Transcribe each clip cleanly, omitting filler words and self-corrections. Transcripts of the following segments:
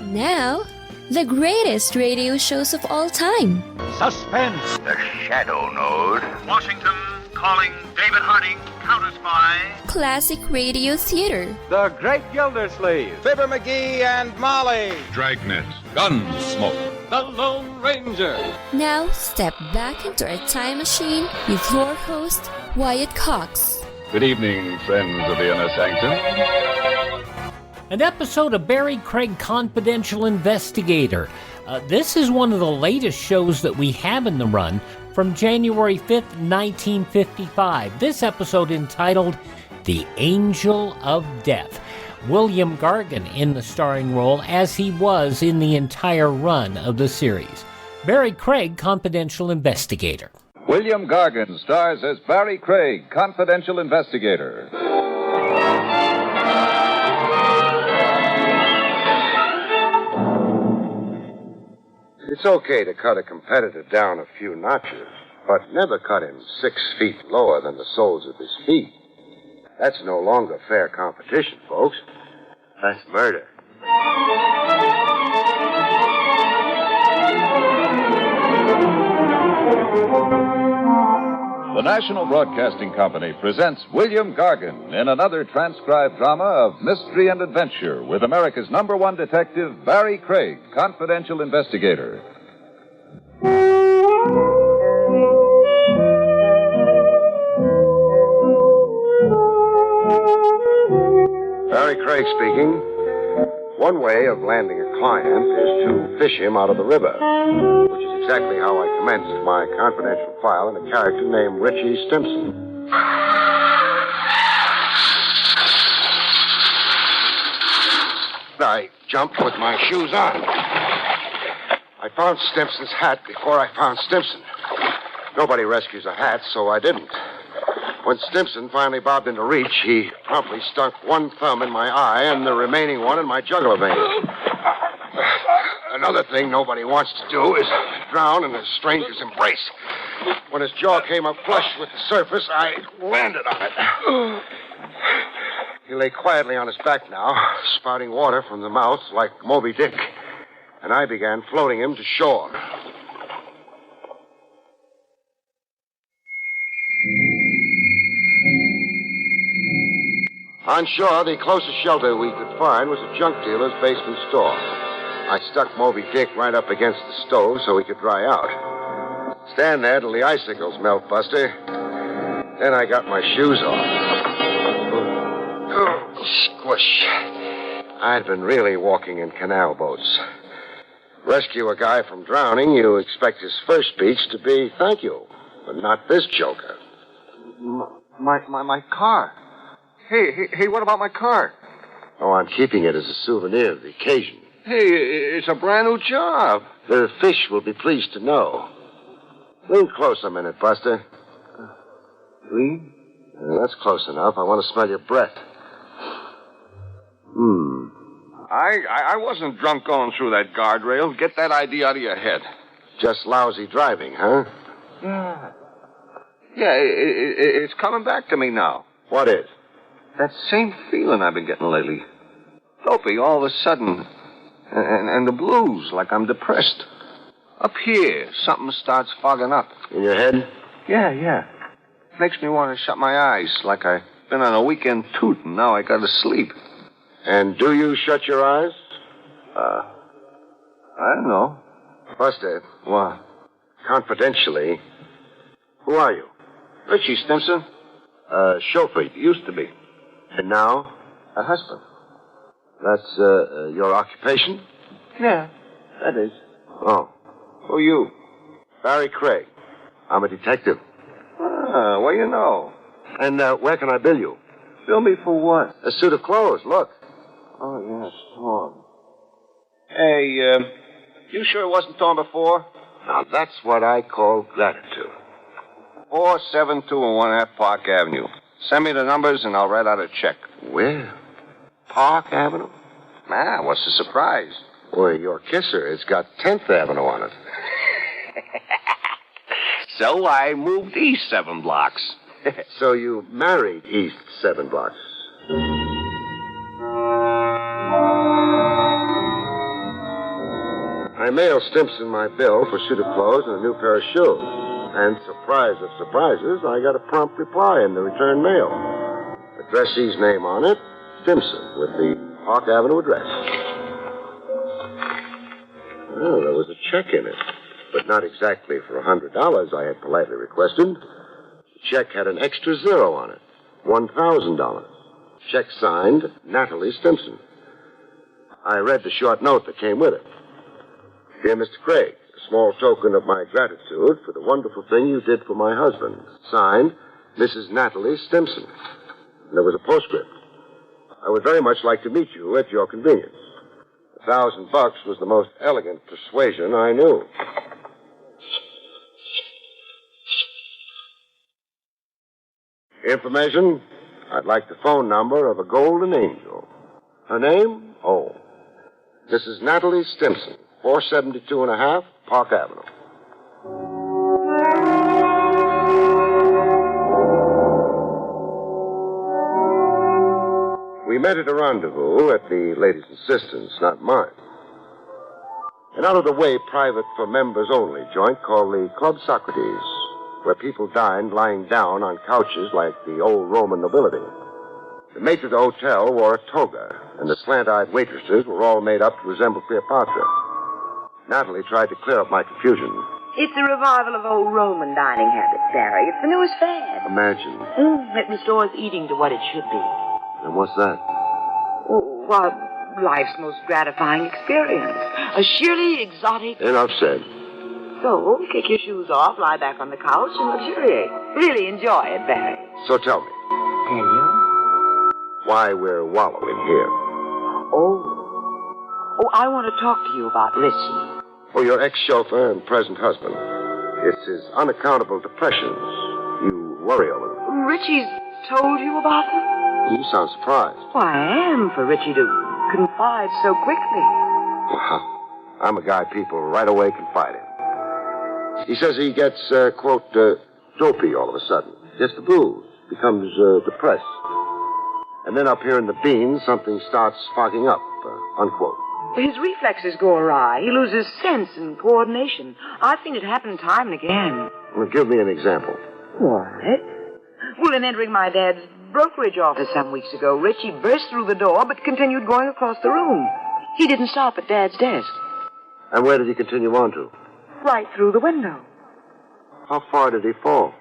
Now, the greatest radio shows of all time. Suspense. The Shadow Node. Washington calling David Harding, counter-spy. Classic radio theater. The Great Gildersleeve. Fibber McGee and Molly. Dragnet. Gunsmoke. The Lone Ranger. Now, step back into our time machine with your host, Wyatt Cox. Good evening, friends of the Inner Sanctum. An episode of Barrie Craig Confidential Investigator. This is one of the latest shows that we have in the run from January 5th, 1955. This episode entitled The Angel of Death. William Gargan in the starring role, as he was in the entire run of the series. Barrie Craig Confidential Investigator. William Gargan stars as Barrie Craig, Confidential Investigator. It's okay to cut a competitor down a few notches, but never cut him 6 feet lower than the soles of his feet. That's no longer fair competition, folks. That's murder. The National Broadcasting Company presents William Gargan in another transcribed drama of mystery and adventure with America's #1 detective, Barrie Craig, Confidential Investigator. Barrie Craig speaking. One way of landing a client is to fish him out of the river, which is exactly how I commenced my confidential file in a character named Richie Stimson. I jumped with my shoes on. I found Stimson's hat before I found Stimson. Nobody rescues a hat, so I didn't. When Stimson finally bobbed into reach, he promptly stuck one thumb in my eye and the remaining one in my jugular vein. Another thing nobody wants to do is drown in a stranger's embrace. When his jaw came up flush with the surface, I landed on it. He lay quietly on his back now, spouting water from the mouth like Moby Dick, and I began floating him to shore. On shore, the closest shelter we could find was a junk dealer's basement store. I stuck Moby Dick right up against the stove so he could dry out. Stand there till the icicles melt, Buster. Then I got my shoes off. Oh, squish. I'd been really walking in canal boats. Rescue a guy from drowning, you expect his first speech to be thank you, but not this joker. My car. Hey, what about my car? Oh, I'm keeping it as a souvenir of the occasion. Hey, it's a brand new job. The fish will be pleased to know. Lean close a minute, Buster. Lean? That's close enough. I want to smell your breath. I wasn't drunk going through that guardrail. Get that idea out of your head. Just lousy driving, huh? Yeah, it's coming back to me now. What is? That same feeling I've been getting lately. Dopey all of a sudden. And the blues, like I'm depressed. Up here, something starts fogging up. In your head? Yeah. Makes me want to shut my eyes, like I've been on a weekend toot and now I gotta sleep. And do you shut your eyes? I don't know. Buster. What? Confidentially, who are you? Richie Stimson. Chauffeur, used to be. And now? A husband. That's, your occupation? Yeah, that is. Oh. Who are you? Barrie Craig. I'm a detective. What do you know? And, where can I bill you? Bill me for what? A suit of clothes, look. Oh, yeah, torn. Hey, you sure it wasn't torn before? Now, that's what I call gratitude. 472 1/2 Park Avenue. Send me the numbers and I'll write out a check. Where? Park Avenue? What's the surprise? Boy, your kisser has got 10th Avenue on it. So I moved east 7 blocks. So you married east 7 blocks. I mailed Stimson my bill for suit of clothes and a new pair of shoes. And surprise of surprises, I got a prompt reply in the return mail. Addressee's name on it, Stimson, with the Park Avenue address. Well, there was a check in it, but not exactly for $100 I had politely requested. The check had an extra zero on it, $1,000. Check signed, Natalie Stimson. I read the short note that came with it. Dear Mr. Craig, a small token of my gratitude for the wonderful thing you did for my husband. Signed, Mrs. Natalie Stimson. And there was a postscript. I would very much like to meet you at your convenience. $1,000 was the most elegant persuasion I knew. Information? I'd like the phone number of a golden angel. Her name? Oh, Mrs. Natalie Stimson, 472 and a half, Park Avenue. We met at a rendezvous at the lady's insistence, not mine. An out-of-the-way private for members only joint called the Club Socrates, where people dined lying down on couches like the old Roman nobility. The maitre d' hotel wore a toga, and the slant-eyed waitresses were all made up to resemble Cleopatra. Natalie tried to clear up my confusion. It's a revival of old Roman dining habits, Barrie. It's the newest fad. Imagine. It restores eating to what it should be. And what's that? Oh, why, life's most gratifying experience. A sheerly exotic... Enough said. So, kick your shoes off, lie back on the couch, and luxuriate. Really enjoy it, Barrie. So tell me. Tell you? Why we're wallowing here. Oh, I want to talk to you about Richie. Oh, your ex-chauffeur and present husband. It's his unaccountable depressions. You worry over them. Richie's told you about them? You sound surprised. Well, I am, for Richie to confide so quickly. Wow. I'm a guy people right away confide in. He says he gets, quote, dopey all of a sudden. Gets the blues. Becomes depressed. And then up here in the beans, something starts fogging up, unquote. His reflexes go awry. He loses sense and coordination. I've seen it happen time and again. Well, give me an example. What? Well, in entering my dad's brokerage office some weeks ago, Richie burst through the door but continued going across the room. He didn't stop at Dad's desk. And where did he continue on to? Right through the window. How far did he fall?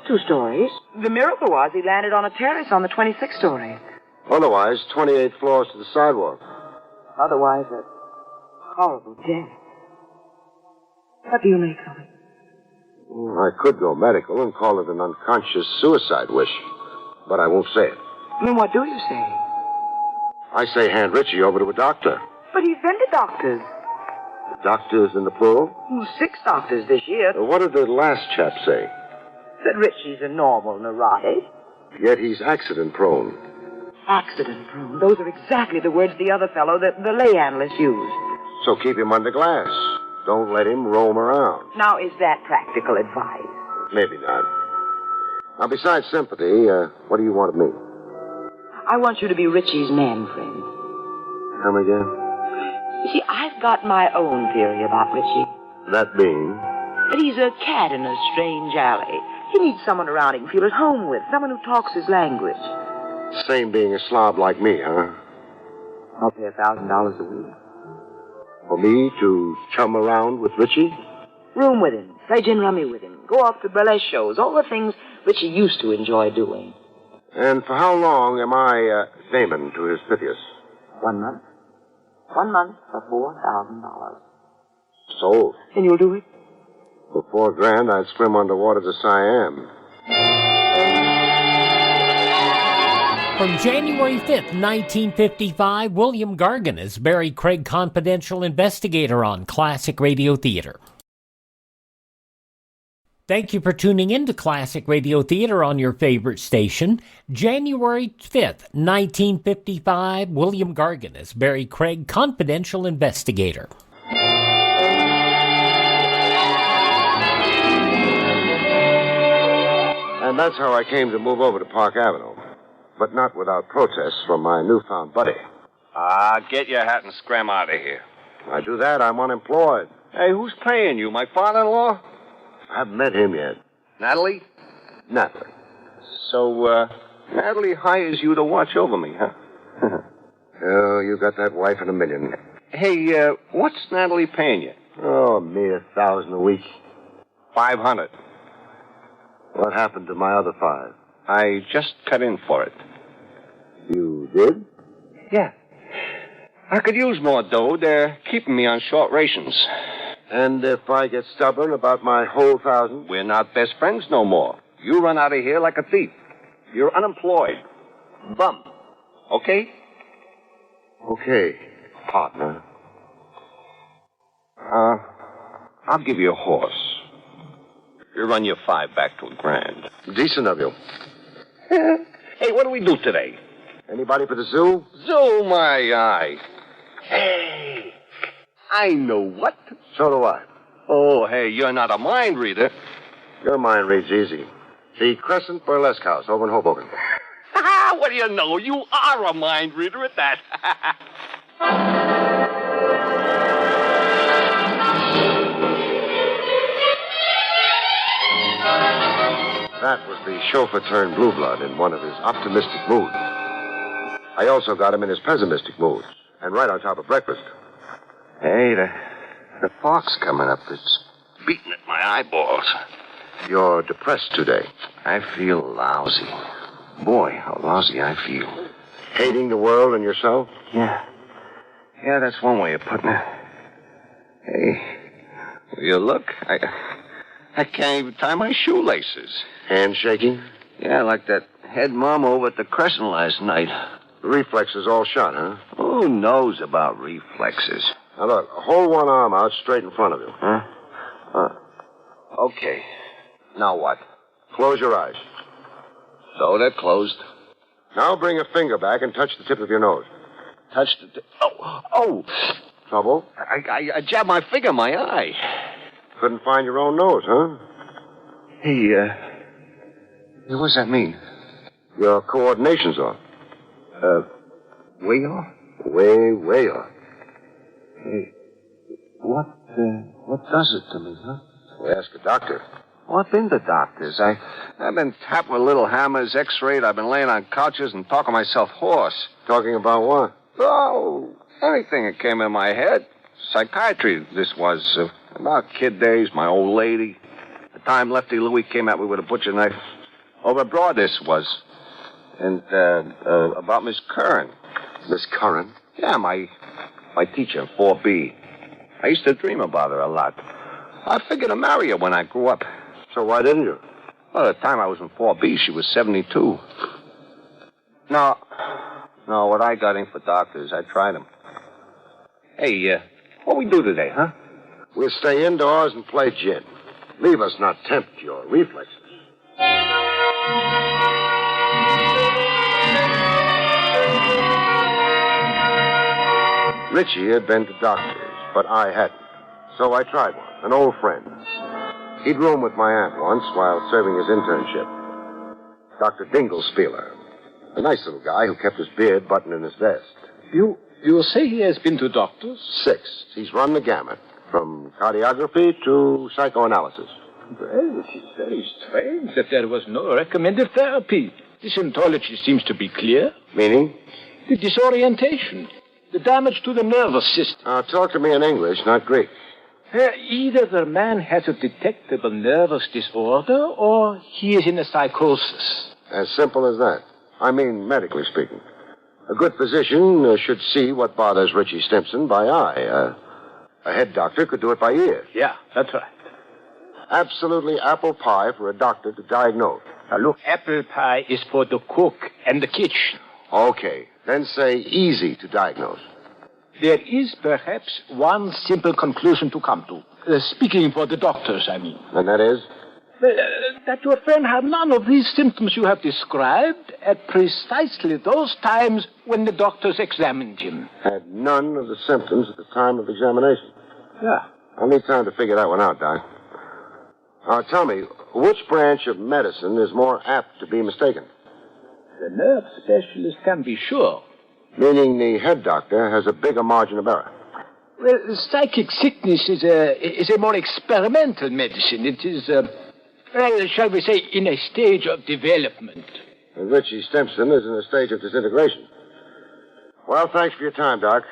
2 stories. The miracle was he landed on a terrace on the 26th story. Otherwise, 28 floors to the sidewalk. Otherwise, a horrible death. What do you make of it? Well, I could go medical and call it an unconscious suicide wish, but I won't say it. Then what do you say? I say hand Richie over to a doctor. But he's been to doctors. Doctors in the plural? 6 doctors this year. What did the last chap say? That Richie's a normal neurotic. Yet he's accident-prone. Accident-prone. Those are exactly the words the other fellow, the lay analyst, used. So keep him under glass. Don't let him roam around. Now, is that practical advice? Maybe not. Now, besides sympathy, what do you want of me? I want you to be Richie's man friend. Come again? You see, I've got my own theory about Richie. That being? That he's a cat in a strange alley. He needs someone around he can feel at home with, someone who talks his language. Same being a slob like me, huh? I'll pay $1,000 a week. For me to chum around with Richie? Room with him, play gin rummy with him, go off to burlesque shows, all the things Richie used to enjoy doing. And for how long am I Damon to his Pythias? 1 month. 1 month for $4,000. Sold. And you'll do it? For $4,000, I'd swim underwater to Siam. From January 5th, 1955, William Gargan is Barrie Craig Confidential Investigator on Classic Radio Theater. Thank you for tuning in to Classic Radio Theater on your favorite station. January 5th, 1955, William Gargan is Barrie Craig Confidential Investigator. And that's how I came to move over to Park Avenue. But not without protests from my newfound buddy. Get your hat and scram out of here. If I do that, I'm unemployed. Hey, who's paying you? My father-in-law? I haven't met him yet. Natalie? Natalie. So, Natalie hires you to watch over me, huh? Oh, you got that wife in a million. Hey, what's Natalie paying you? Oh, a mere 1,000 a week. 500. What happened to my other 5? I just cut in for it. You did? Yeah. I could use more dough. They're keeping me on short rations. And if I get stubborn about my whole 1,000? We're not best friends no more. You run out of here like a thief. You're unemployed. Bum. Okay? Okay, partner. I'll give you a horse. You run your 5 back to $1,000. Decent of you. Hey, what do we do today? Anybody for the zoo? Zoo, my eye. Hey, I know what. So do I. Oh, hey, you're not a mind reader. Your mind reads easy. The Crescent Burlesque House over in Hoboken. What do you know? You are a mind reader at that. That was the chauffeur turned blue blood in one of his optimistic moods. I also got him in his pessimistic mood, and right on top of breakfast. Hey, the fog's coming up. It's beating at my eyeballs. You're depressed today. I feel lousy. Boy, how lousy I feel. Hating the world and yourself? Yeah. Yeah, that's one way of putting it. Hey, will you look? I can't even tie my shoelaces. Hand shaking? Yeah, like that head mom over at the Crescent last night. The reflexes all shot, huh? Who knows about reflexes? Now look, hold one arm out straight in front of you. Huh? Okay. Now what? Close your eyes. So they're closed. Now bring a finger back and touch the tip of your nose. Touch the... Oh! Trouble? I jabbed my finger in my eye. Couldn't find your own nose, huh? Hey, what does that mean? Your coordination's off. Way off? Way off. Hey, what does it to me, huh? Well, ask a doctor. Well, I've been to doctors. I've been tapped with little hammers, x-rayed. I've been laying on couches and talking myself hoarse. Talking about what? Oh, anything that came in my head. Psychiatry, this was. About kid days, my old lady. The time Lefty Louie came at me with a butcher knife. Over abroad, this was. And, about Miss Curran. Miss Curran? Yeah, my teacher in 4B. I used to dream about her a lot. I figured to marry her when I grew up. So why didn't you? Well, at the time I was in 4B, she was 72. No, what I got in for doctors, I tried them. Hey, what we do today, huh? We'll stay indoors and play gin. Leave us not tempt your reflexes. Richie had been to doctors, but I hadn't. So I tried one, an old friend. He'd roomed with my aunt once while serving his internship. Dr. Dinglespieler. A nice little guy who kept his beard buttoned in his vest. You say he has been to doctors? 6. He's run the gamut, from cardiography to psychoanalysis. Well, it is very strange that there was no recommended therapy. The symptomology seems to be clear. Meaning? The disorientation, the damage to the nervous system. Talk to me in English, not Greek. Either the man has a detectable nervous disorder or he is in a psychosis. As simple as that. I mean, medically speaking. A good physician should see what bothers Richie Stimpson by eye. A head doctor could do it by ear. Yeah, that's right. Absolutely apple pie for a doctor to diagnose. Now, look, apple pie is for the cook and the kitchen. Okay, then say easy to diagnose. There is perhaps one simple conclusion to come to. Speaking for the doctors, I mean. And that is? That your friend had none of these symptoms you have described at precisely those times when the doctors examined him. Had none of the symptoms at the time of examination. Yeah. I'll need time to figure that one out, Doc. Now, tell me, which branch of medicine is more apt to be mistaken? The nerve specialist can be sure. Meaning the head doctor has a bigger margin of error. Well, psychic sickness is a more experimental medicine. It is, well, shall we say, in a stage of development. And Richie Stimson is in a stage of disintegration. Well, thanks for your time, Doc.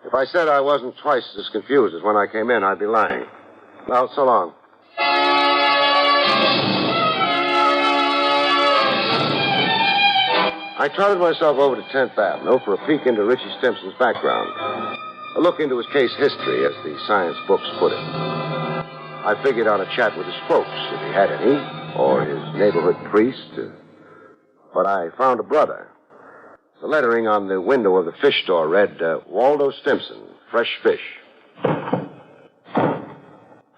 If I said I wasn't twice as confused as when I came in, I'd be lying. Well, so long. I trotted myself over to 10th Avenue for a peek into Richie Stimson's background. A look into his case history, as the science books put it. I figured on a chat with his folks, if he had any, or his neighborhood priest. But I found a brother. The lettering on the window of the fish store read, Waldo Stimson, fresh fish.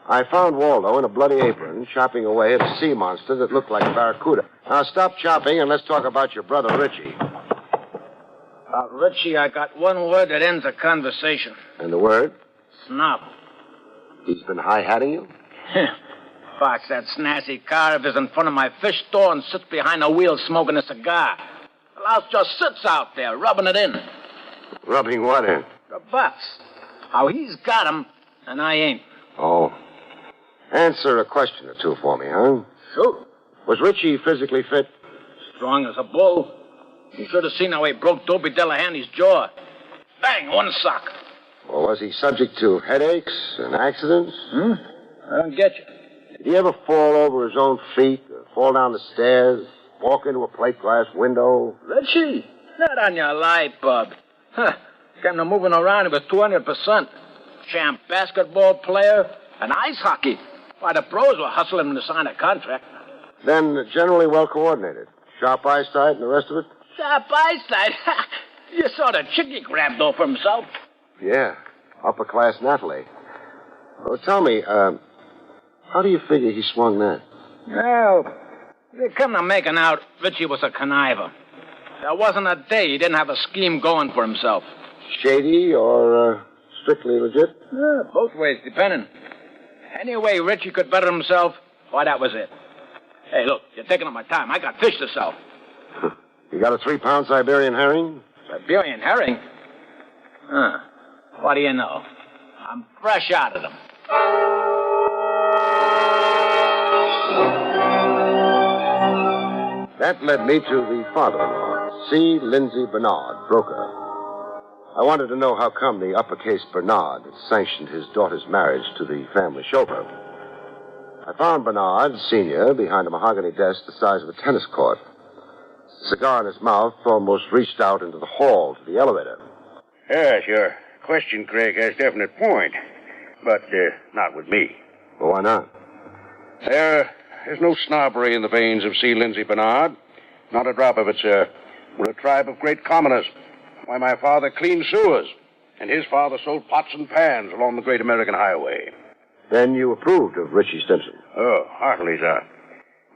I found Waldo in a bloody apron, chopping away at a sea monster that looked like a barracuda. Now, stop chopping and let's talk about your brother, Richie. About Richie, I got one word that ends a conversation. And the word? Snob. He's been high-hatting you? Fox, that snazzy car of his in front of my fish store and sits behind the wheel smoking a cigar. The louse just sits out there, rubbing it in. Rubbing what in? The butts. How he's got 'em, and I ain't. Oh. Answer a question or two for me, huh? Sure. Was Richie physically fit? Strong as a bull. You should have seen how he broke Dopey Delahanty's jaw. Bang, one sock. Or was he subject to headaches and accidents? I don't get you. Did he ever fall over his own feet, or fall down the stairs, walk into a plate glass window? Richie? Not on your life, bub. Came to moving around, he was 200%. Champ basketball player and ice hockey. Why, the pros were hustling him to sign a contract. Then generally well coordinated. Sharp eyesight and the rest of it? Sharp eyesight? You saw the chick he grabbed off for himself. Yeah. Upper class Natalie. Well, tell me, how do you figure he swung that? Well, they come to making out Richie was a conniver. There wasn't a day he didn't have a scheme going for himself. Shady or strictly legit? Both ways, depending. Any way Richie could better himself, why, that was it. Hey, look, you're taking up my time. I got fish to sell. You got a 3-pound Siberian herring? Siberian herring? What do you know? I'm fresh out of them. That led me to the father-in-law, C. Lindsay Bernard, broker. I wanted to know how come the uppercase Bernard had sanctioned his daughter's marriage to the family chauffeur. I found Bernard, Sr., behind a mahogany desk the size of a tennis court. The cigar in his mouth almost reached out into the hall to the elevator. Yes, your question, Craig, has definite point. But not with me. Well, why not? There's no snobbery in the veins of C. Lindsay Bernard. Not a drop of it, sir. We're a tribe of great commoners. Why, my father cleaned sewers, and his father sold pots and pans along the great American highway. Then you approved of Richie Stimson? Oh, heartily, sir.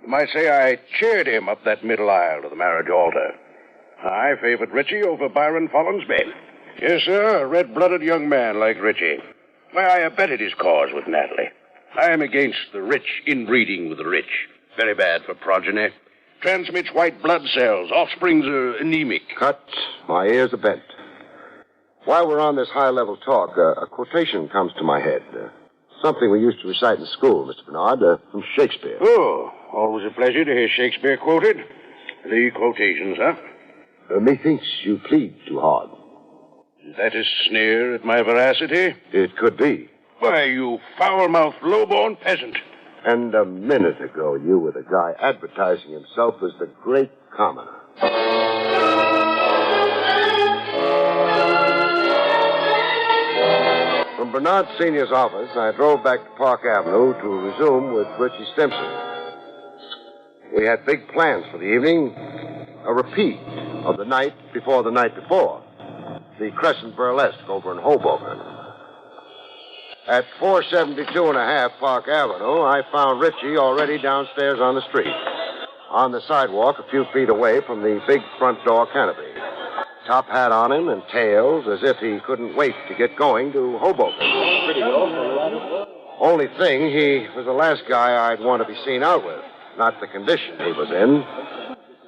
You might say I cheered him up that middle aisle to the marriage altar. I favored Richie over Byron Follinsby. Yes, sir, a red-blooded young man like Richie. Why, I abetted his cause with Natalie. I am against the rich inbreeding with the rich. Very bad for progeny. Transmits white blood cells. Offsprings are anemic. Cut. My ears are bent. While we're on this high-level talk, a quotation comes to my head. Something we used to recite in school, Mr. Bernard, from Shakespeare. Oh, always a pleasure to hear Shakespeare quoted. The quotations, huh? Methinks you plead too hard. Is that a sneer at my veracity? It could be. Why, you foul-mouthed, low-born peasant. And a minute ago, you were the guy advertising himself as the great commoner. From Bernard Sr.'s office, I drove back to Park Avenue to resume with Richie Stimson. We had big plans for the evening. A repeat of the night before the night before. The Crescent Burlesque over in Hoboken. At 472 and a half Park Avenue, I found Richie already downstairs on the street. On the sidewalk, a few feet away from the big front door canopy. Top hat on him and tails as if he couldn't wait to get going to Hoboken. Only thing, he was the last guy I'd want to be seen out with. Not the condition he was in.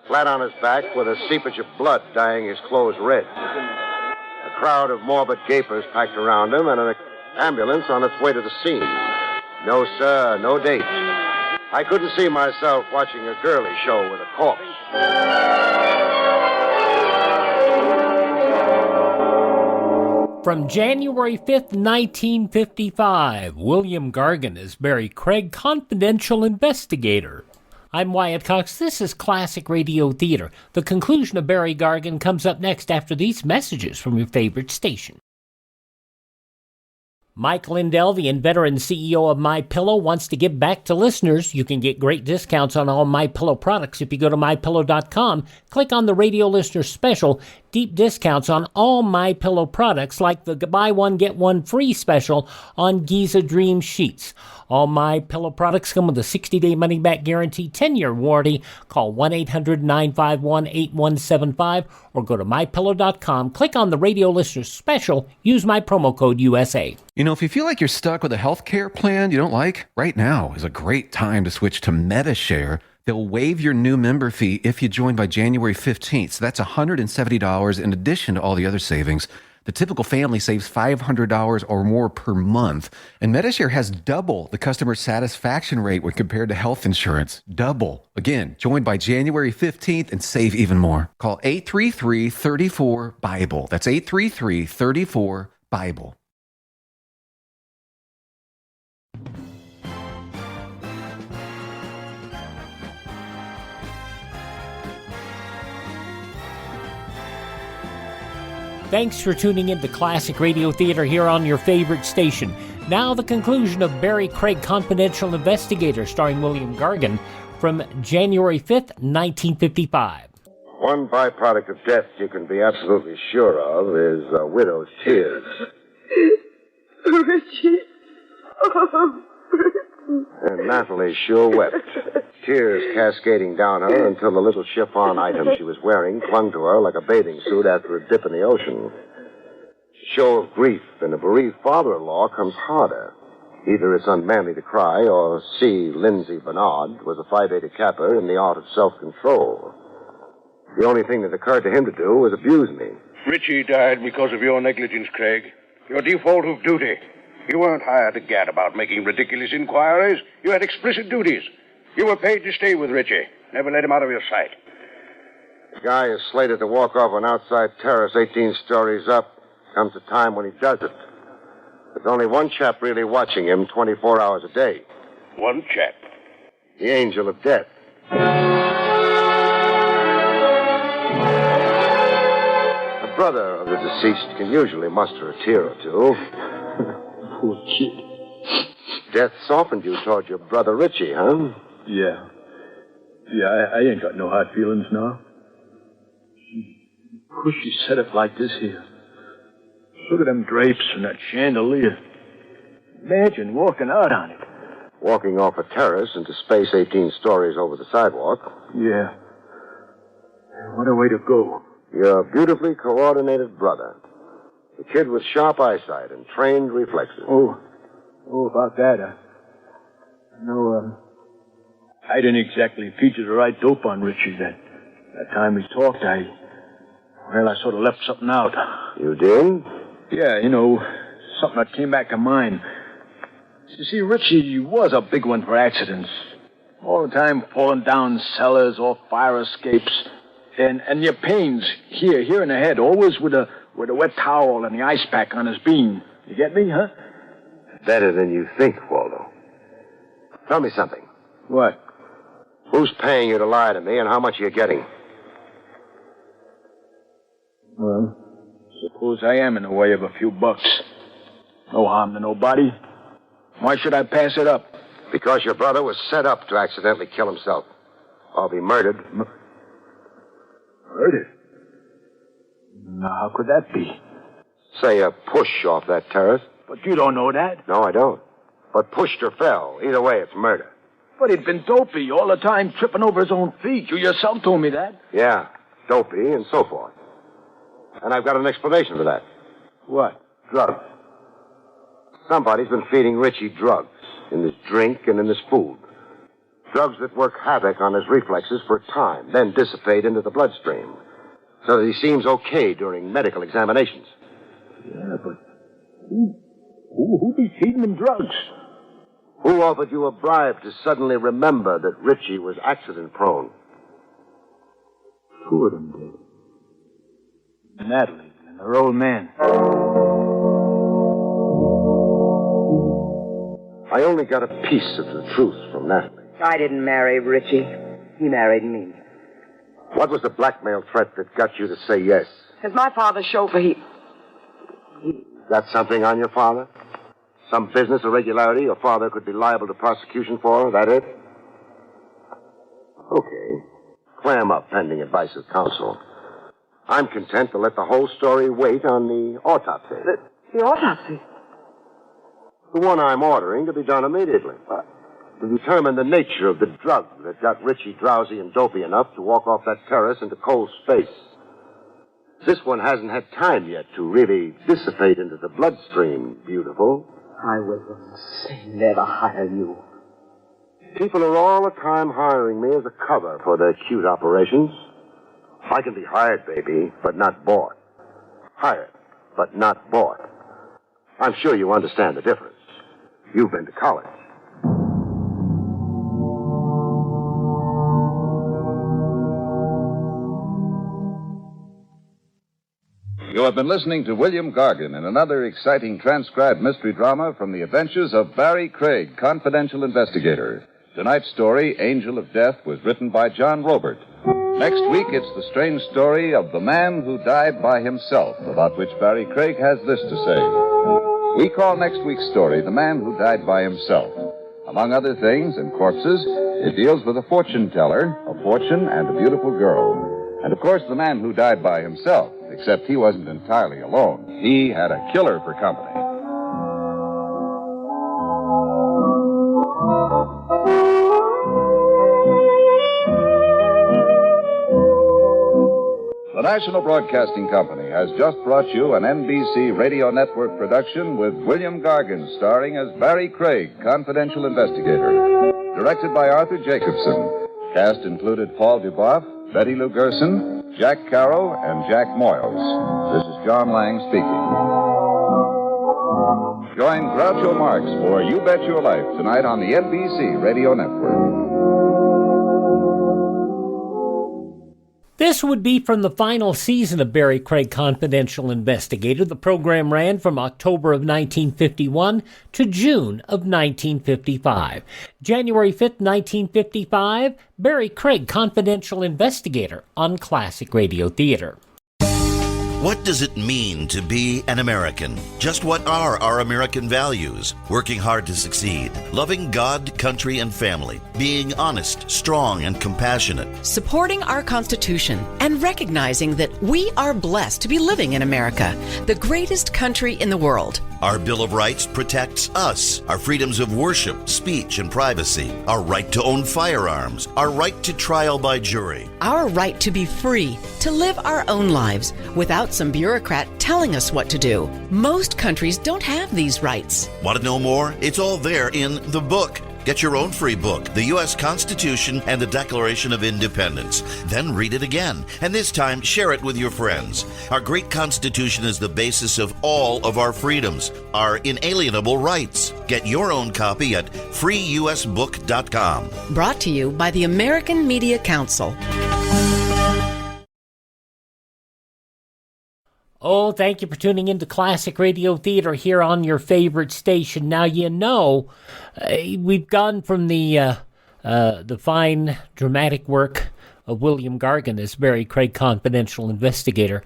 Flat on his back with a seepage of blood dyeing his clothes red. A crowd of morbid gapers packed around him and an ambulance on its way to the scene. No, sir, no date. I couldn't see myself watching a girly show with a corpse. From January 5th, 1955, William Gargan is Barrie Craig Confidential Investigator. I'm Wyatt Cox. This is Classic Radio Theater. The conclusion of Barrie Gargan comes up next after these messages from your favorite station. Mike Lindell, the inveterate CEO of MyPillow, wants to give back to listeners. You can get great discounts on all MyPillow products if you go to MyPillow.com. Click on the radio listener special. Deep discounts on all MyPillow products like the buy one, get one free special on Giza Dream Sheets. All MyPillow products come with a 60-day money-back guarantee, 10-year warranty. Call 1-800-951-8175 or go to MyPillow.com. Click on the radio listener special. Use my promo code USA. You know, if you feel like you're stuck with a health care plan you don't like, right now is a great time to switch to MediShare. They'll waive your new member fee if you join by January 15th. So that's $170 in addition to all the other savings. The typical family saves $500 or more per month. And MediShare has double the customer satisfaction rate when compared to health insurance. Double. Again, join by January 15th and save even more. Call 833-34-BIBLE. That's 833-34-BIBLE. Thanks for tuning in to Classic Radio Theater here on your favorite station. Now the conclusion of Barrie Craig Confidential Investigator starring William Gargan from January 5th, 1955. One byproduct of death you can be absolutely sure of is a widow's tears. Richie. Oh, And Natalie sure wept. Tears cascading down her until the little chiffon item she was wearing clung to her like a bathing suit after a dip in the ocean. The show of grief in a bereaved father-in-law comes harder. Either it's unmanly to cry, or C. Lindsay Bernard was a Phi Beta Kappa in the art of self-control. The only thing that occurred to him to do was abuse me. Richie died because of your negligence, Craig. Your default of duty. You weren't hired to gad about making ridiculous inquiries. You had explicit duties. You were paid to stay with Richie. Never let him out of your sight. The guy is slated to walk off an outside terrace 18 stories up. Comes a time when he does it. There's only one chap really watching him 24 hours a day. One chap? The angel of death. The brother of the deceased can usually muster a tear or two. Poor kid. Death softened you toward your brother Richie, huh? Yeah. I ain't got no hard feelings now. Who she set it like this here? Look at them drapes and that chandelier. Imagine walking out on it. Walking off a terrace into space 18 stories over the sidewalk. Yeah. What a way to go. Your beautifully coordinated brother. The kid with sharp eyesight and trained reflexes. Oh, about that, no, I didn't exactly feature the right dope on Richie that time we talked. I sort of left something out. You did? Yeah, something that came back to mind. You see, Richie was a big one for accidents. All the time falling down cellars or fire escapes. And your pains here in the head, always with a wet towel and the ice pack on his bean. You get me, huh? Better than you think, Waldo. Tell me something. What? Who's paying you to lie to me, and how much are you getting? Well, suppose I am in the way of a few bucks. No harm to nobody. Why should I pass it up? Because your brother was set up to accidentally kill himself. Or be murdered. Murdered? Now, how could that be? Say a push off that terrace. But you don't know that. No, I don't. But pushed or fell. Either way, it's murder. But he'd been dopey all the time, tripping over his own feet. You yourself told me that. Yeah, dopey and so forth. And I've got an explanation for that. What? Drugs. Somebody's been feeding Richie drugs. In his drink and in his food. Drugs that work havoc on his reflexes for a time, then dissipate into the bloodstream. So that he seems okay during medical examinations. Yeah, but who be feeding them drugs? Who offered you a bribe to suddenly remember that Richie was accident-prone? Two of them did. Natalie and her old man. I only got a piece of the truth from Natalie. I didn't marry Richie. He married me. What was the blackmail threat that got you to say yes? As my father's chauffeur, Got something on your father? Some business irregularity your father could be liable to prosecution for? That it? Okay. Clam up pending advice of counsel. I'm content to let the whole story wait on the autopsy. The autopsy? The one I'm ordering to be done immediately. To determine the nature of the drug that got Richie drowsy and dopey enough to walk off that terrace into cold space. This one hasn't had time yet to really dissipate into the bloodstream, beautiful. I will never hire you. People are all the time hiring me as a cover for their cute operations. I can be hired, baby, but not bought. Hired, but not bought. I'm sure you understand the difference. You've been to college. You have been listening to William Gargan in another exciting transcribed mystery drama from the adventures of Barrie Craig, Confidential Investigator. Tonight's story, Angel of Death, was written by John Robert. Next week, it's the strange story of the man who died by himself, about which Barrie Craig has this to say. We call next week's story The Man Who Died by Himself. Among other things and corpses, it deals with a fortune teller, a fortune, and a beautiful girl. And, of course, the man who died by himself, except he wasn't entirely alone. He had a killer for company. The National Broadcasting Company has just brought you an NBC Radio Network production with William Gargan starring as Barrie Craig, Confidential Investigator. Directed by Arthur Jacobson. Cast included Paul Duboff, Betty Lou Gerson, Jack Carroll, and Jack Moyles. This is John Lang speaking. Join Groucho Marx for You Bet Your Life tonight on the NBC Radio Network. This would be from the final season of Barrie Craig Confidential Investigator. The program ran from October of 1951 to June of 1955. January 5th, 1955, Barrie Craig Confidential Investigator on Classic Radio Theater. What does it mean to be an American? Just what are our American values? Working hard to succeed, loving God, country, and family, being honest, strong, and compassionate. Supporting our Constitution and recognizing that we are blessed to be living in America, the greatest country in the world. Our Bill of Rights protects us, our freedoms of worship, speech, and privacy, our right to own firearms, our right to trial by jury. Our right to be free, to live our own lives without some bureaucrat telling us what to do. Most countries don't have these rights. Want to know more? It's all there in the book. Get your own free book, The U.S. Constitution and the Declaration of Independence. Then read it again, and this time share it with your friends. Our great Constitution is the basis of all of our freedoms, our inalienable rights. Get your own copy at freeusbook.com. Brought to you by the American Media Council. Oh, thank you for tuning in to Classic Radio Theater here on your favorite station. Now, you know, we've gone from the fine dramatic work of William Gargan as Barrie Craig Confidential Investigator.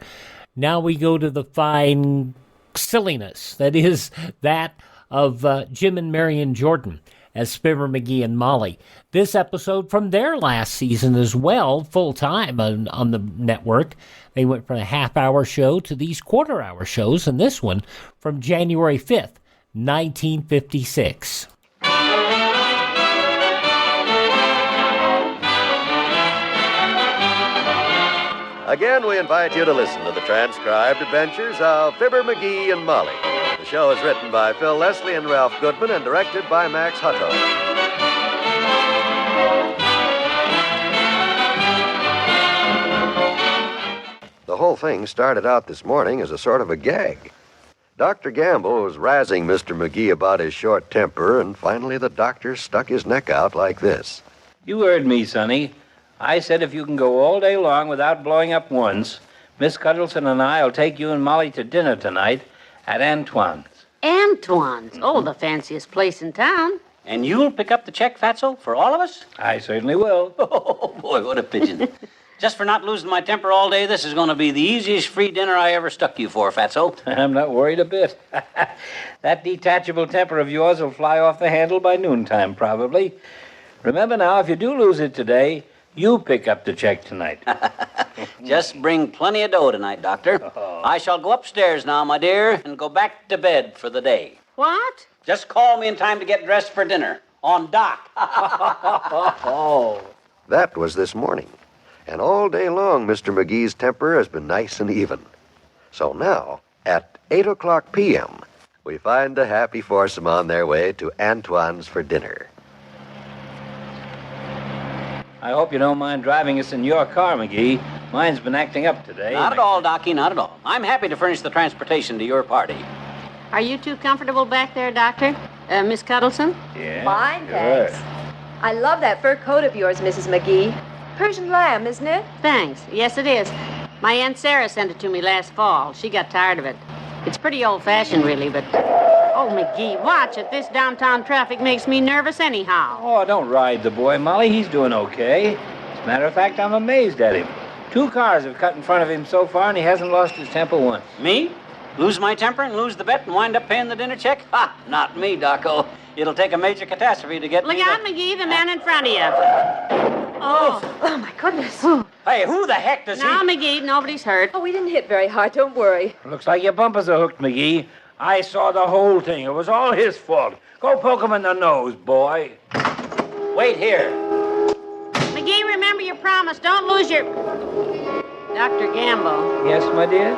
Now we go to the fine silliness, that is that of Jim and Marion Jordan as Fibber McGee and Molly. This episode from their last season as well, full-time on the network. They went from a half-hour show to these quarter-hour shows, and this one from January 5th, 1956. Again, we invite you to listen to the transcribed adventures of Fibber McGee and Molly. The show is written by Phil Leslie and Ralph Goodman and directed by Max Hutto. The whole thing started out this morning as a sort of a gag. Dr. Gamble was razzing Mr. McGee about his short temper, and finally the doctor stuck his neck out like this. You heard me, Sonny. I said if you can go all day long without blowing up once, Miss Cuddleson and I will take you and Molly to dinner tonight at Antoine's. Antoine's? Oh, the fanciest place in town. And you'll pick up the check, Fatso, for all of us? I certainly will. Oh, boy, what a pigeon. Just for not losing my temper all day, this is going to be the easiest free dinner I ever stuck you for, Fatso. I'm not worried a bit. That detachable temper of yours will fly off the handle by noontime, probably. Remember now, if you do lose it today, you pick up the check tonight. Just bring plenty of dough tonight, Doctor. Oh. I shall go upstairs now, my dear, and go back to bed for the day. What? Just call me in time to get dressed for dinner. On dock. That was this morning. And all day long, Mr. McGee's temper has been nice and even. So now, at 8 o'clock p.m., we find the happy foursome on their way to Antoine's for dinner. I hope you don't mind driving us in your car, McGee. Mine's been acting up today. Not at all, Docky, not at all. I'm happy to furnish the transportation to your party. Are you two comfortable back there, Doctor? Miss Cuddleson? Yeah. Fine, thanks. I love that fur coat of yours, Mrs. McGee. Persian lamb, isn't it? Thanks. Yes, it is. My Aunt Sarah sent it to me last fall. She got tired of it. It's pretty old-fashioned, really, but... Oh, McGee, watch it. This downtown traffic makes me nervous anyhow. Oh, don't ride the boy, Molly. He's doing okay. As a matter of fact, I'm amazed at him. 2 cars have cut in front of him so far, and he hasn't lost his temper once. Me? Lose my temper and lose the bet and wind up paying the dinner check? Ha! Not me, Docco. It'll take a major catastrophe to get Look me... out, McGee, the man in front of you. Oh, my goodness. Hey, who the heck does Now, McGee, nobody's hurt. Oh, we didn't hit very hard. Don't worry. Looks like your bumpers are hooked, McGee. I saw the whole thing. It was all his fault. Go poke him in the nose, boy. Wait here. McGee, remember your promise. Don't lose your... Dr. Gamble. Yes, my dear?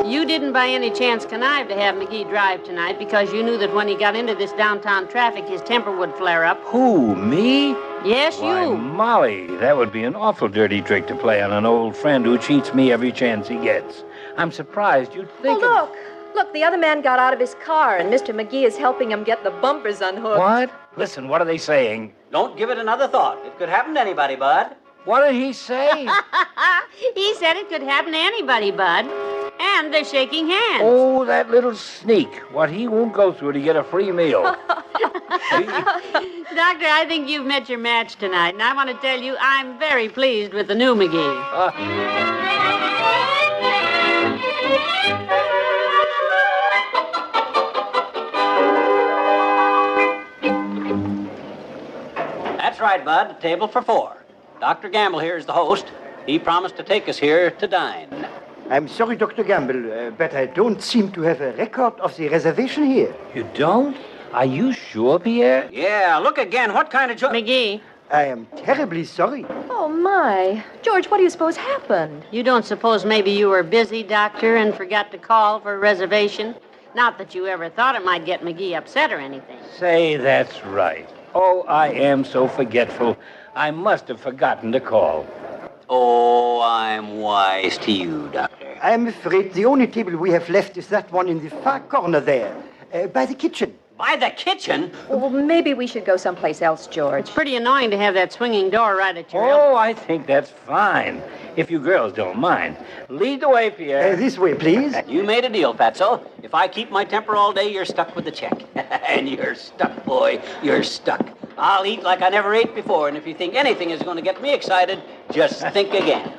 You didn't by any chance connive to have McGee drive tonight because you knew that when he got into this downtown traffic, his temper would flare up. Who, me? Yes, Why, you. Molly, that would be an awful dirty trick to play on an old friend who cheats me every chance he gets. I'm surprised you'd think Oh, look, the other man got out of his car, and Mr. McGee is helping him get the bumpers unhooked. What? Listen, what are they saying? Don't give it another thought. It could happen to anybody, Bud. What did he say? He said it could happen to anybody, Bud. And they're shaking hands. Oh, that little sneak. What he won't go through to get a free meal. Doctor, I think you've met your match tonight, and I want to tell you I'm very pleased with the new McGee. That's right, Bud. Table for 4. Dr. Gamble here is the host. He promised to take us here to dine. I'm sorry, Dr. Gamble, but I don't seem to have a record of the reservation here. You don't? Are you sure, Pierre? Yeah, look again. What kind of McGee. I am terribly sorry. Oh, my. George, what do you suppose happened? You don't suppose maybe you were busy, Doctor, and forgot to call for a reservation? Not that you ever thought it might get McGee upset or anything. Say that's right. Oh, I am so forgetful. I must have forgotten to call. Oh, I'm wise to you, Doctor. I'm afraid the only table we have left is that one in the far corner there, by the kitchen. By the kitchen? Well, maybe we should go someplace else, George. It's pretty annoying to have that swinging door right at your Oh, I think that's fine. If you girls don't mind. Lead the way, Pierre. This way, please. You made a deal, Fatso. If I keep my temper all day, you're stuck with the check. And you're stuck, boy. You're stuck. I'll eat like I never ate before, and if you think anything is going to get me excited, just think again.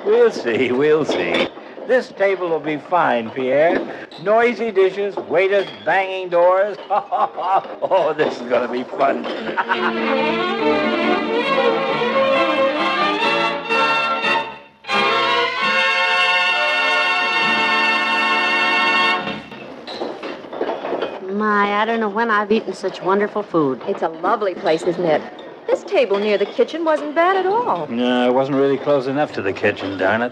We'll see, we'll see. This table will be fine, Pierre. Noisy dishes, waiters banging doors. Oh, this is going to be fun. My, I don't know when I've eaten such wonderful food. It's a lovely place, isn't it? This table near the kitchen wasn't bad at all. No, it wasn't really close enough to the kitchen, darn it.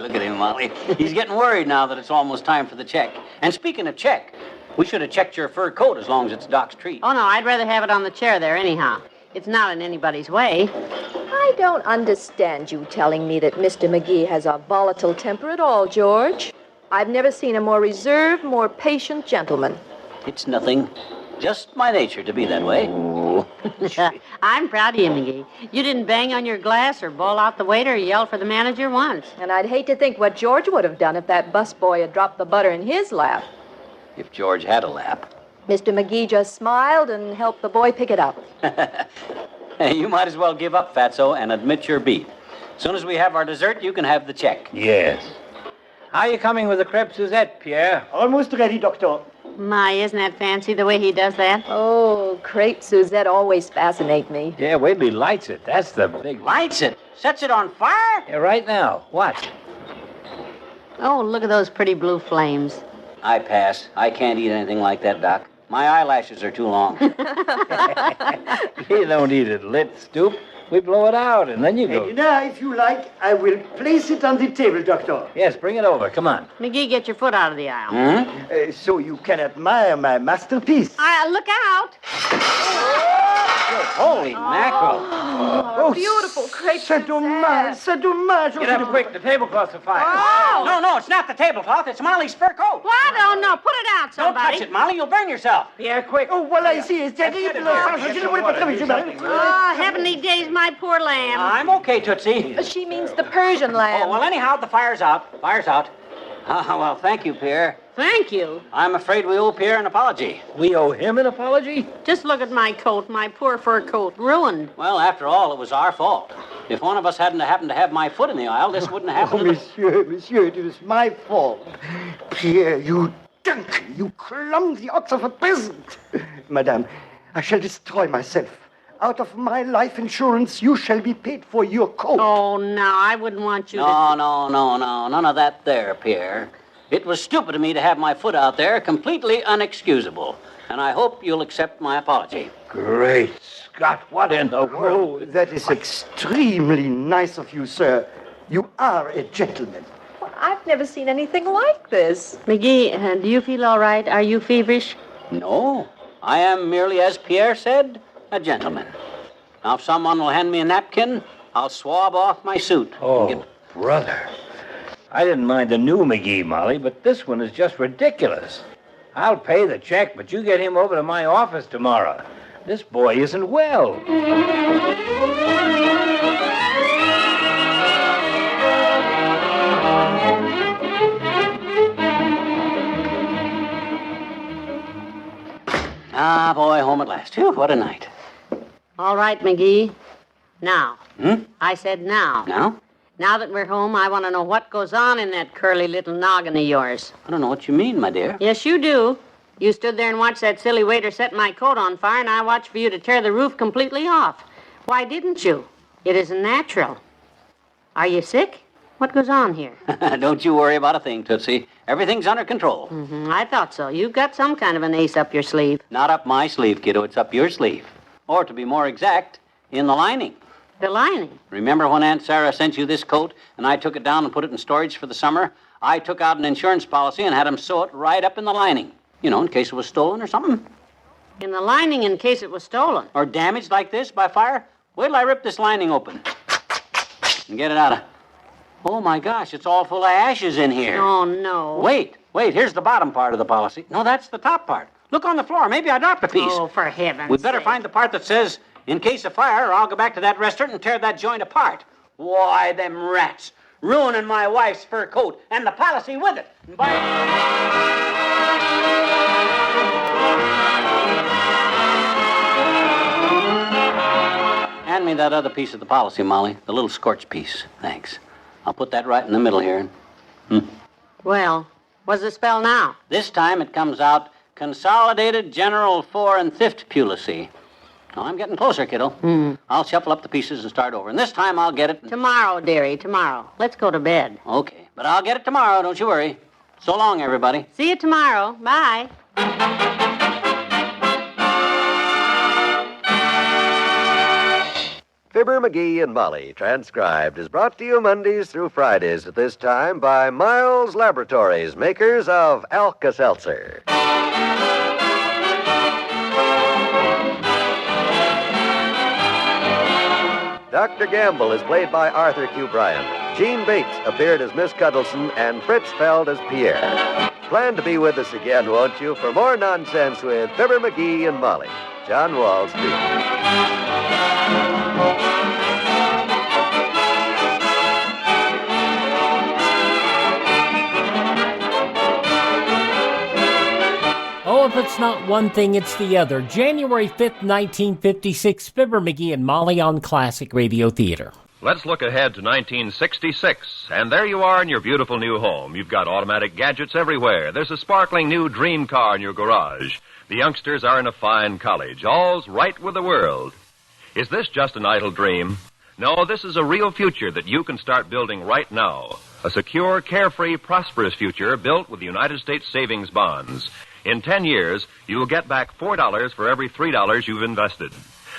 Look at him, Molly. He's getting worried now that it's almost time for the check. And speaking of check, we should have checked your fur coat as long as it's Doc's treat. Oh, no, I'd rather have it on the chair there anyhow. It's not in anybody's way. I don't understand you telling me that Mr. McGee has a volatile temper at all, George. I've never seen a more reserved, more patient gentleman. It's nothing. Just my nature to be that way. I'm proud of you, McGee. You didn't bang on your glass or bawl out the waiter or yell for the manager once. And I'd hate to think what George would have done if that busboy had dropped the butter in his lap. If George had a lap. Mr. McGee just smiled and helped the boy pick it up. Hey, you might as well give up, Fatso, and admit your beat. As soon as we have our dessert, you can have the check. Yes. How are you coming with the crepe Suzette, Pierre? Almost ready, Doctor. My, isn't that fancy the way he does that? Oh, crepe Suzette always fascinate me. Yeah, wait till he lights it. That's the big... Lights it? Sets it on fire? Yeah, right now. Watch. Oh, look at those pretty blue flames. I pass. I can't eat anything like that, Doc. My eyelashes are too long. You don't eat it lit, Stoop. We blow it out, and then you go... Now, if you like, I will place it on the table, Doctor. Yes, bring it over. Come on. McGee, get your foot out of the aisle. So you can admire my masterpiece. Look out! Holy mackerel. Oh, beautiful crepe C'est dommage, c'est dommage. Get up quick. The tablecloth's afire. Oh! No, it's not the tablecloth. It's Molly's fur coat. What? Oh, no. Put it out, Don't somebody. touch it, Molly. You'll burn yourself. Pierre, quick. Oh, voilà, ici, c'est terrible. Oh, heavenly days, my poor lamb. I'm okay, Tootsie. She means the Persian lamb. Oh, well, anyhow, the fire's out. Fire's out. Well, thank you, Pierre. Thank you. I'm afraid we owe Pierre an apology. We owe him an apology? Just look at my coat, my poor fur coat, ruined. Well, after all, it was our fault. If one of us hadn't happened to have my foot in the aisle, this wouldn't have happened. Monsieur, it is my fault. Pierre, you donkey, you clumsy ox of a peasant. Madame, I shall destroy myself. Out of my life insurance, you shall be paid for your coat. Oh, no, I wouldn't want you to... No. None of that there, Pierre. It was stupid of me to have my foot out there, completely unexcusable. And I hope you'll accept my apology. Great Scott, what in the world? Oh, that is extremely nice of you, sir. You are a gentleman. Well, I've never seen anything like this. McGee, do you feel all right? Are you feverish? No, I am merely, as Pierre said, a gentleman. Now, if someone will hand me a napkin, I'll swab off my suit. Oh, brother. I didn't mind the new McGee, Molly, but this one is just ridiculous. I'll pay the check, but you get him over to my office tomorrow. This boy isn't well. Ah, boy, home at last. Phew, what a night. All right, McGee. Now. Hmm? I said now. Now? Now that we're home, I want to know what goes on in that curly little noggin of yours. I don't know what you mean, my dear. Yes, you do. You stood there and watched that silly waiter set my coat on fire, and I watched for you to tear the roof completely off. Why didn't you? It isn't natural. Are you sick? What goes on here? Don't you worry about a thing, Tootsie. Everything's under control. I thought so. You've got some kind of an ace up your sleeve. Not up my sleeve, kiddo. It's up your sleeve. Or, to be more exact, in the lining. The lining? Remember when Aunt Sarah sent you this coat, and I took it down and put it in storage for the summer? I took out an insurance policy and had him sew it right up in the lining. You know, in case it was stolen or something. In the lining in case it was stolen. Or damaged like this by fire? Wait till I rip this lining open and get it out of... Oh, my gosh, it's all full of ashes in here. Oh, no. Wait, here's the bottom part of the policy. No, that's the top part. Look on the floor. Maybe I dropped a piece. Oh, for heaven's We'd better sake. find the part that says, in case of fire, or I'll go back to that restaurant and tear that joint apart. Why, them rats. Ruining my wife's fur coat and the policy with it. And Hand me that other piece of the policy, Molly. The little scorch piece. Thanks. I'll put that right in the middle here. Well, what's the spell now? This time it comes out Consolidated General 4 and Fifth Policy. Now, I'm getting closer, kiddo. I'll shuffle up the pieces and start over. And this time I'll get it... Tomorrow, dearie, tomorrow. Let's go to bed. Okay, but I'll get it tomorrow, don't you worry. So long, everybody. See you tomorrow. Bye. Fibber McGee and Molly, transcribed, is brought to you Mondays through Fridays at this time by Miles Laboratories, makers of Alka-Seltzer. Dr. Gamble is played by Arthur Q. Bryan. Jean Bates appeared as Miss Cuddleson and Fritz Feld as Pierre. Plan to be with us again, won't you, for more nonsense with Fibber McGee and Molly. John Wall speaking. Oh, if it's not one thing, it's the other. January 5th, 1956, Fibber McGee and Molly on Classic Radio Theater. Let's look ahead to 1966, and there you are in your beautiful new home. You've got automatic gadgets everywhere. There's a sparkling new dream car in your garage. The youngsters are in a fine college. All's right with the world. Is this just an idle dream? No, this is a real future that you can start building right now. A secure, carefree, prosperous future built with United States savings bonds. In 10 years, you'll get back $4 for every $3 you've invested.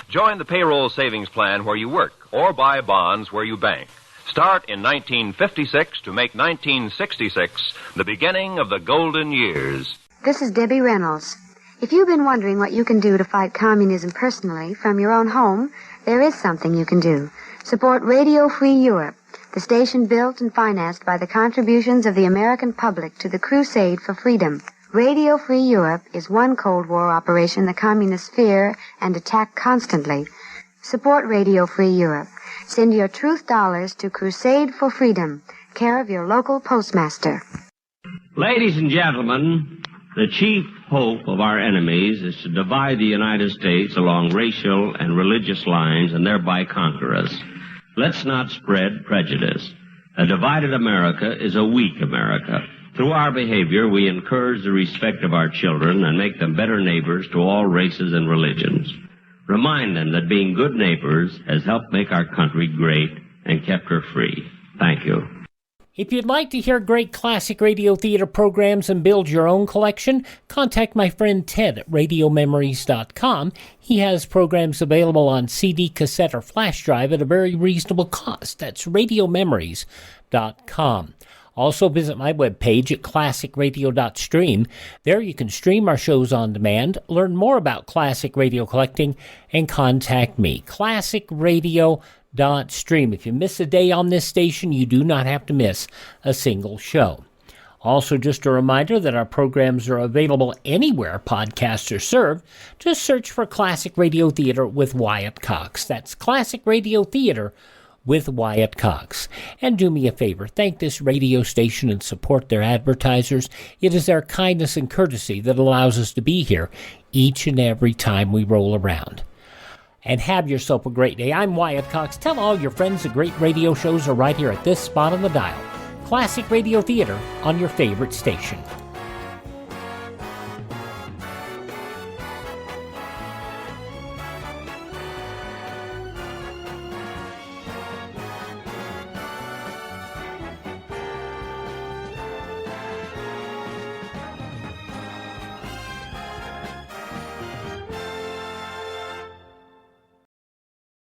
Join the payroll savings plan where you work or buy bonds where you bank. Start in 1956 to make 1966 the beginning of the golden years. This is Debbie Reynolds. If you've been wondering what you can do to fight communism personally from your own home, there is something you can do. Support Radio Free Europe, the station built and financed by the contributions of the American public to the crusade for freedom. Radio Free Europe is one Cold War operation the communists fear and attack constantly. Support Radio Free Europe. Send your truth dollars to Crusade for Freedom, care of your local postmaster. Ladies and gentlemen, the chief hope of our enemies is to divide the United States along racial and religious lines and thereby conquer us. Let's not spread prejudice. A divided America is a weak America. Through our behavior, we encourage the respect of our children and make them better neighbors to all races and religions. Remind them that being good neighbors has helped make our country great and kept her free. Thank you. If you'd like to hear great classic radio theater programs and build your own collection, contact my friend Ted at RadioMemories.com. He has programs available on CD, cassette, or flash drive at a very reasonable cost. That's RadioMemories.com. Also visit my webpage at classicradio.stream. There you can stream our shows on demand, learn more about classic radio collecting, and contact me. classicradio.stream. If you miss a day on this station, you do not have to miss a single show. Also, just a reminder that our programs are available anywhere podcasts are served. Just search for Classic Radio Theater with Wyatt Cox. That's Classic Radio Theater with Wyatt Cox. And do me a favor, thank this radio station and support their advertisers. It is their kindness and courtesy that allows us to be here each and every time we roll around. And have yourself a great day. I'm Wyatt Cox. Tell all your friends the great radio shows are right here at this spot on the dial. Classic Radio Theater on your favorite station.